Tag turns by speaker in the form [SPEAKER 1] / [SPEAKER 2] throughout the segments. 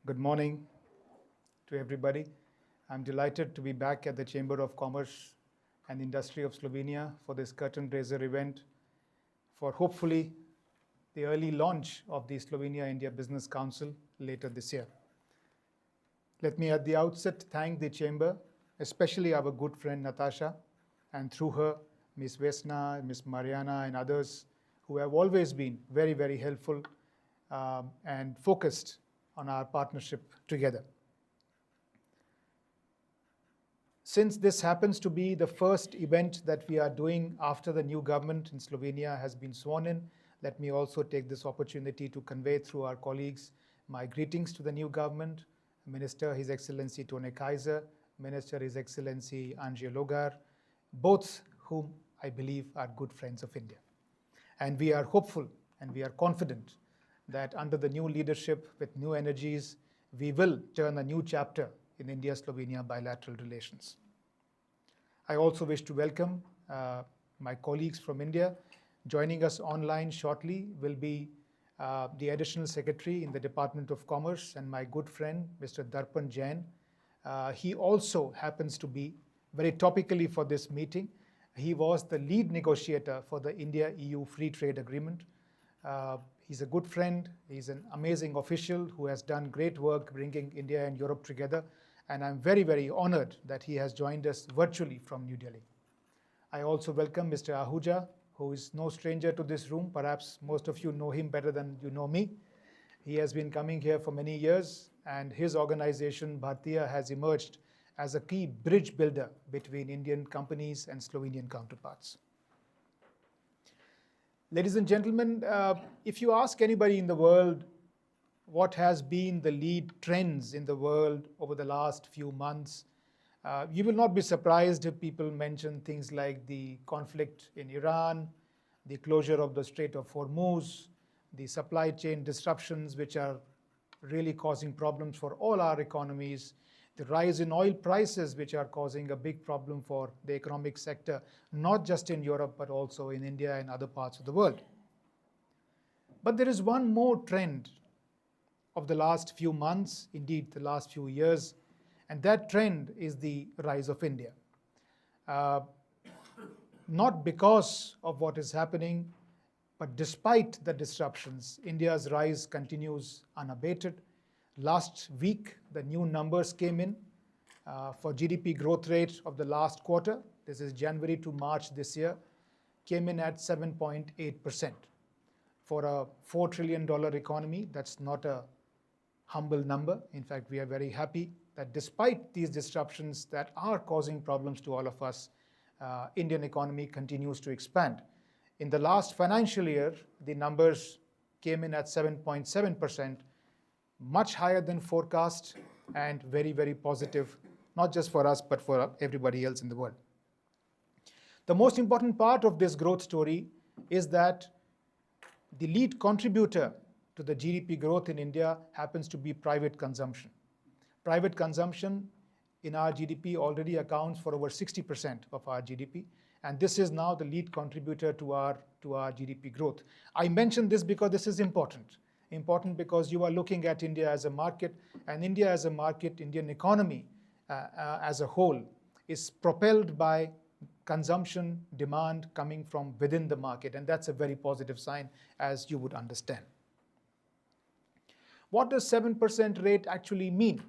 [SPEAKER 1] Good morning to everybody. I'm delighted to be back at the Chamber of Commerce and Industry of Slovenia for this curtain raiser event for hopefully the early launch of the Slovenia-India Business Council later this year. Let me at the outset thank the Chamber, especially our good friend Natasha, and through her, Ms. Vesna, Ms. Mariana, and others who have always been very, very helpful and focused on our partnership together. Since this happens to be the first event that we are doing after the new government in Slovenia has been sworn in, let me also take this opportunity to convey through our colleagues my greetings to the new government, Minister His Excellency Tone Kaiser, Minister His Excellency Anže Logar, both whom I believe are good friends of India. And we are hopeful and we are confident that under the new leadership with new energies, we will turn a new chapter in India-Slovenia bilateral relations. I also wish to welcome my colleagues from India. Joining us online shortly will be the Additional Secretary in the Department of Commerce and my good friend, Mr. Darpan Jain. He also happens to be, very topically for this meeting, he was the lead negotiator for the India-EU Free Trade Agreement. He's a good friend, he's an amazing official who has done great work bringing India and Europe together, and I'm very, very honored that he has joined us virtually from New Delhi. I also welcome Mr. Ahuja, who is no stranger to this room. Perhaps most of you know him better than you know me. He has been coming here for many years, and his organization, Bhartiya, has emerged as a key bridge builder between Indian companies and Slovenian counterparts. Ladies and gentlemen, if you ask anybody in the world what has been the lead trends in the world over the last few months, you will not be surprised if people mention things like the conflict in Iran, the closure of the Strait of Hormuz, the supply chain disruptions which are really causing problems for all our economies, the rise in oil prices which are causing a big problem for the economic sector, not just in Europe, but also in India and other parts of the world. But there is one more trend of the last few months, indeed the last few years, and that trend is the rise of India. Not because of what is happening, but despite the disruptions, India's rise continues unabated. Last week, the new numbers came in for GDP growth rate of the last quarter. This is January to March this year, came in at 7.8%. For a $4 trillion economy, that's not a humble number. In fact, we are very happy that despite these disruptions that are causing problems to all of us, Indian economy continues to expand. In the last financial year, the numbers came in at 7.7%, much higher than forecast and very, very positive, not just for us, but for everybody else in the world. The most important part of this growth story is that the lead contributor to the GDP growth in India happens to be private consumption. Private consumption in our GDP already accounts for over 60% of our GDP, and this is now the lead contributor to our GDP growth. I mention this because this is important. Important because you are looking at India as a market, and India as a market, Indian economy as a whole is propelled by consumption demand coming from within the market, and that's a very positive sign, as you would understand. What does 7% rate actually mean?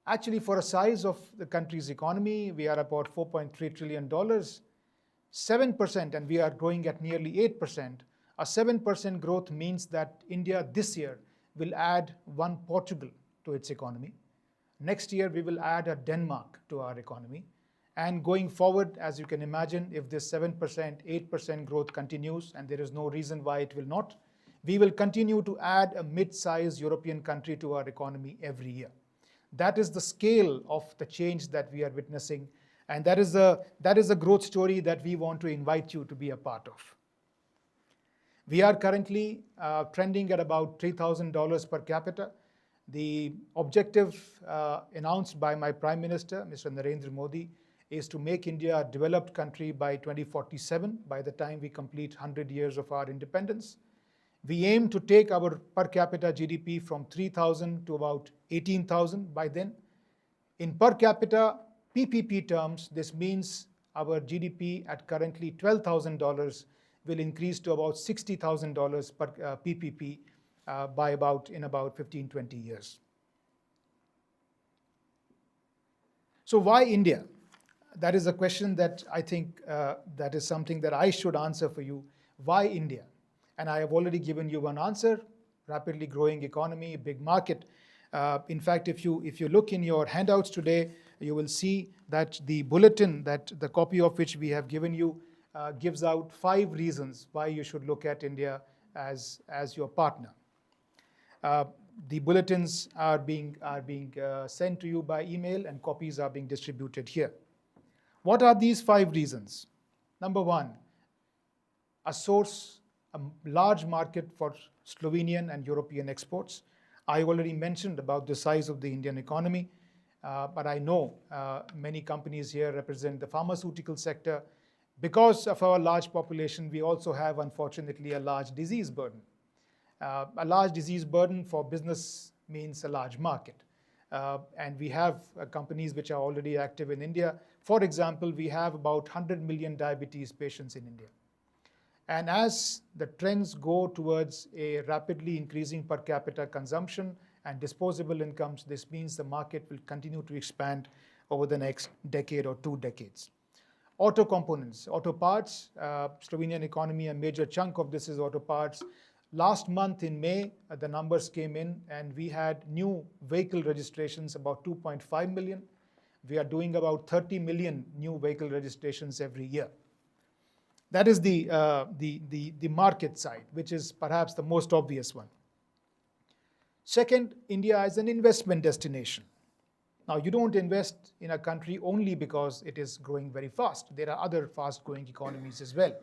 [SPEAKER 1] Actually, for a size of the country's economy, we are about $4.3 trillion. 7%, and we are growing at nearly 8%. A 7% growth means that India this year will add one Portugal to its economy. Next year, we will add a Denmark to our economy. And going forward, as you can imagine, if this 7%, 8% growth continues, and there is no reason why it will not, we will continue to add a mid-sized European country to our economy every year. That is the scale of the change that we are witnessing, and that is a growth story that we want to invite you to be a part of. We are currently trending at about $3,000 per capita. The objective announced by my Prime Minister, Mr. Narendra Modi, is to make India a developed country by 2047, by the time we complete 100 years of our independence. We aim to take our per capita GDP from 3,000 to about 18,000 by then. In per capita PPP terms, this means our GDP at currently $12,000 will increase to about $60,000 per PPP in about 15, 20 years. So why India? That is a question that I think that is something that I should answer for you. Why India? And I have already given you one answer: rapidly growing economy, big market. In fact, if you look in your handouts today, you will see that the bulletin, that the copy of which we have given you, gives out 5 reasons why you should look at India as your partner. The bulletins are being sent to you by email, and copies are being distributed here. What are these 5 reasons? Number 1, a large market for Slovenian and European exports. I already mentioned about the size of the Indian economy, but I know many companies here represent the pharmaceutical sector. Because of our large population, we also have, unfortunately, a large disease burden. A large disease burden for business means a large market. And we have companies which are already active in India. For example, we have about 100 million diabetes patients in India. And as the trends go towards a rapidly increasing per capita consumption and disposable incomes, this means the market will continue to expand over the next decade or 2 decades. Auto components, auto parts, Slovenian economy, a major chunk of this is auto parts. Last month in May, the numbers came in and we had new vehicle registrations about 2.5 million. We are doing about 30 million new vehicle registrations every year. That is the market side, which is perhaps the most obvious one. Second, India is an investment destination. Now, you don't invest in a country only because it is growing very fast. There are other fast-growing economies as well.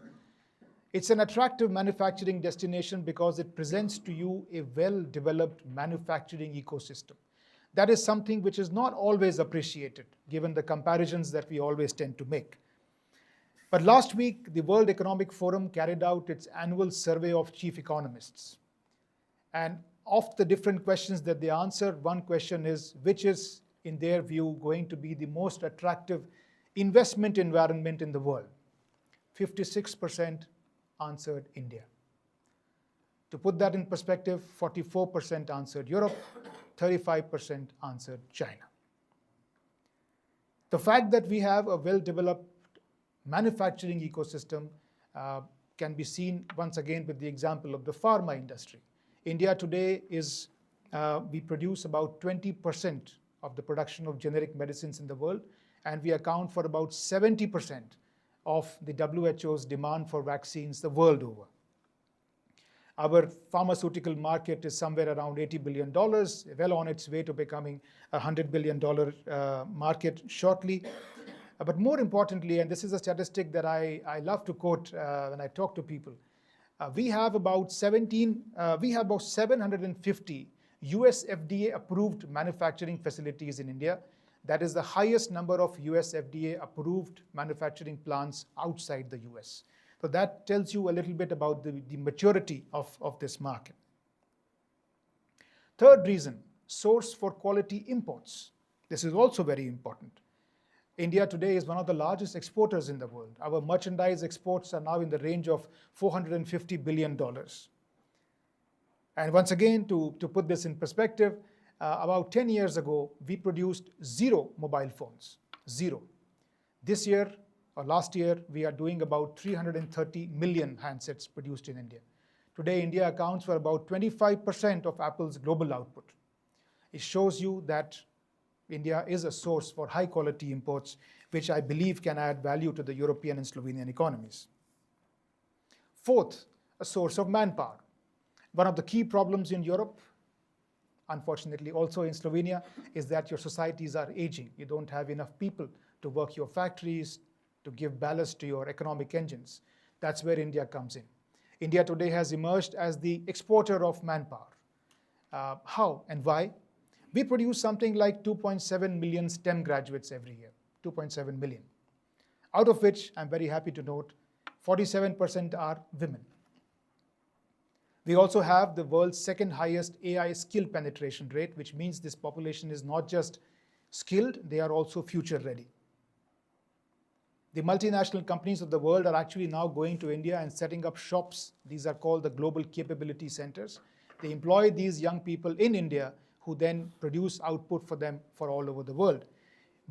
[SPEAKER 1] It's an attractive manufacturing destination because it presents to you a well-developed manufacturing ecosystem. That is something which is not always appreciated, given the comparisons that we always tend to make. But last week, the World Economic Forum carried out its annual survey of chief economists. And of the different questions that they answered, one question is, which is, in their view, going to be the most attractive investment environment in the world? 56% answered India. To put that in perspective, 44% answered Europe, 35% answered China. The fact that we have a well-developed manufacturing ecosystem can be seen once again with the example of the pharma industry. India today we produce about 20% of the production of generic medicines in the world, and we account for about 70% of the WHO's demand for vaccines the world over. Our pharmaceutical market is somewhere around $80 billion, well on its way to becoming a $100 billion market shortly. But more importantly, and this is a statistic that I love to quote when I talk to people, we have about 750 US FDA approved manufacturing facilities in India. That is the highest number of US FDA approved manufacturing plants outside the US. So that tells you a little bit about the maturity of this market. Third reason, source for quality imports. This is also very important. India today is one of the largest exporters in the world. Our merchandise exports are now in the range of $450 billion. And once again, to put this in perspective, about 10 years ago, we produced 0 mobile phones, 0. This year, or last year, we are doing about 330 million handsets produced in India. Today, India accounts for about 25% of Apple's global output. It shows you that India is a source for high-quality imports, which I believe can add value to the European and Slovenian economies. Fourth, a source of manpower. One of the key problems in Europe, unfortunately also in Slovenia, is that your societies are aging. You don't have enough people to work your factories, to give ballast to your economic engines. That's where India comes in. India today has emerged as the exporter of manpower. How and why? We produce something like 2.7 million STEM graduates every year, 2.7 million. Out of which, I'm very happy to note, 47% are women. We also have the world's second highest AI skill penetration rate, which means this population is not just skilled, they are also future ready. The multinational companies of the world are actually now going to India and setting up shops. These are called the global capability centers. They employ these young people in India who then produce output for them for all over the world.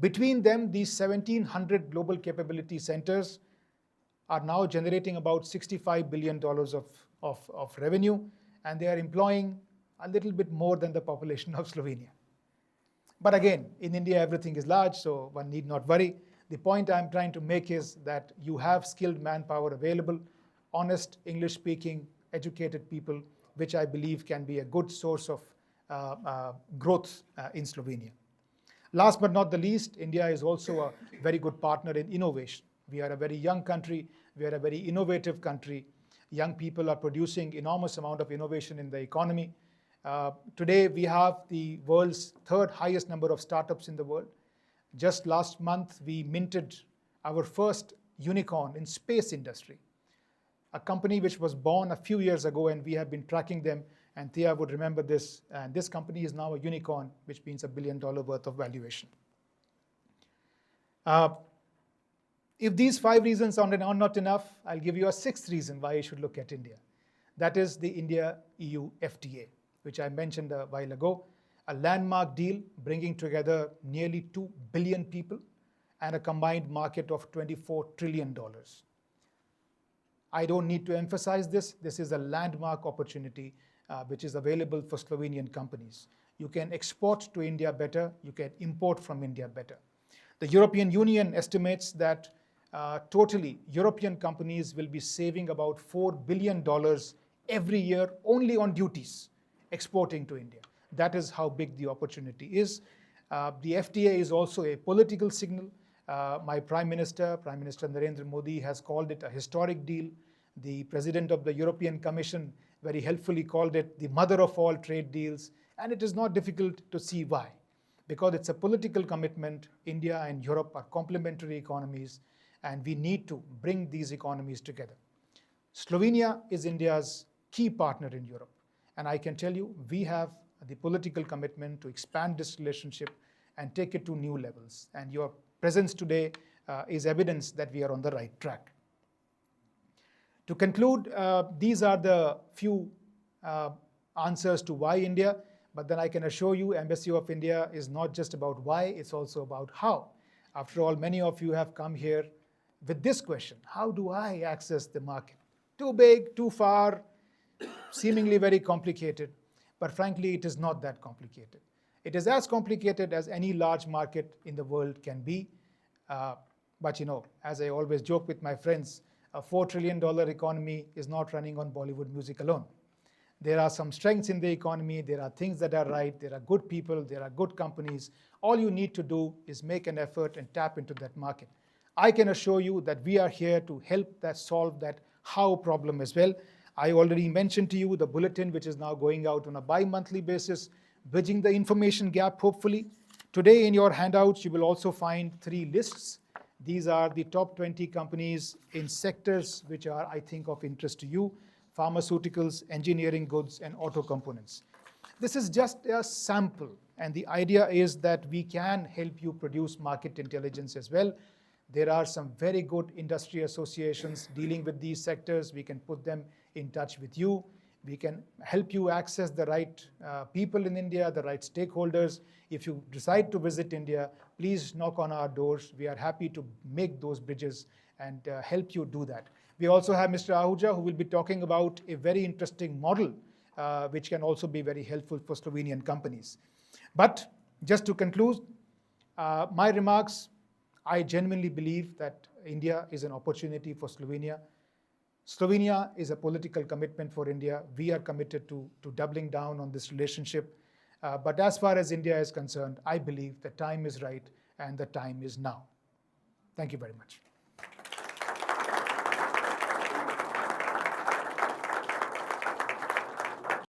[SPEAKER 1] Between them, these 1,700 global capability centers are now generating about $65 billion of revenue, and they are employing a little bit more than the population of Slovenia. But again, in India, everything is large, so one need not worry. The point I'm trying to make is that you have skilled manpower available, honest, English-speaking, educated people, which I believe can be a good source of growth in Slovenia. Last but not the least, India is also a very good partner in innovation. We are a very young country. We are a very innovative country. Young people are producing enormous amount of innovation in the economy. Today, we have the world's third highest number of startups in the world. Just last month, we minted our first unicorn in space industry, a company which was born a few years ago, and we have been tracking them, and Thea would remember this, and this company is now a unicorn, which means $1 billion worth of valuation. If these 5 reasons are not enough, I'll give you a 6th reason why you should look at India. That is the India-EU FTA, which I mentioned a while ago. A landmark deal bringing together nearly 2 billion people and a combined market of $24 trillion. I don't need to emphasize this. This is a landmark opportunity which is available for Slovenian companies. You can export to India better. You can import from India better. The European Union estimates that totally European companies will be saving about $4 billion every year only on duties exporting to India. That is how big the opportunity is. The FTA is also a political signal. My Prime Minister Narendra Modi, has called it a historic deal. The President of the European Commission very helpfully called it the mother of all trade deals. And it is not difficult to see why. Because it's a political commitment. India and Europe are complementary economies, and we need to bring these economies together. Slovenia is India's key partner in Europe. And I can tell you, we have the political commitment to expand this relationship and take it to new levels. And your presence today is evidence that we are on the right track. To conclude, these are the few answers to why India, but then I can assure you Embassy of India is not just about why, it's also about how. After all, many of you have come here with this question: how do I access the market? Too big, too far, seemingly very complicated. But frankly, it is not that complicated. It is as complicated as any large market in the world can be. But as I always joke with my friends, a $4 trillion economy is not running on Bollywood music alone. There are some strengths in the economy. There are things that are right. There are good people. There are good companies. All you need to do is make an effort and tap into that market. I can assure you that we are here to help solve that how problem as well. I already mentioned to you the bulletin, which is now going out on a bi-monthly basis, bridging the information gap, hopefully. Today in your handouts, you will also find 3 lists. These are the top 20 companies in sectors which are, I think, of interest to you: pharmaceuticals, engineering goods, and auto components. This is just a sample, and the idea is that we can help you produce market intelligence as well. There are some very good industry associations dealing with these sectors. We can put them in touch with you. We can help you access the right people in India, the right stakeholders. If you decide to visit India, please knock on our doors. We are happy to make those bridges and help you do that. We also have Mr. Ahuja, who will be talking about a very interesting model, which can also be very helpful for Slovenian companies. But just to conclude my remarks, I genuinely believe that India is an opportunity for Slovenia. Slovenia is a political commitment for India. We are committed to doubling down on this relationship. But as far as India is concerned, I believe the time is right and the time is now. Thank you very much.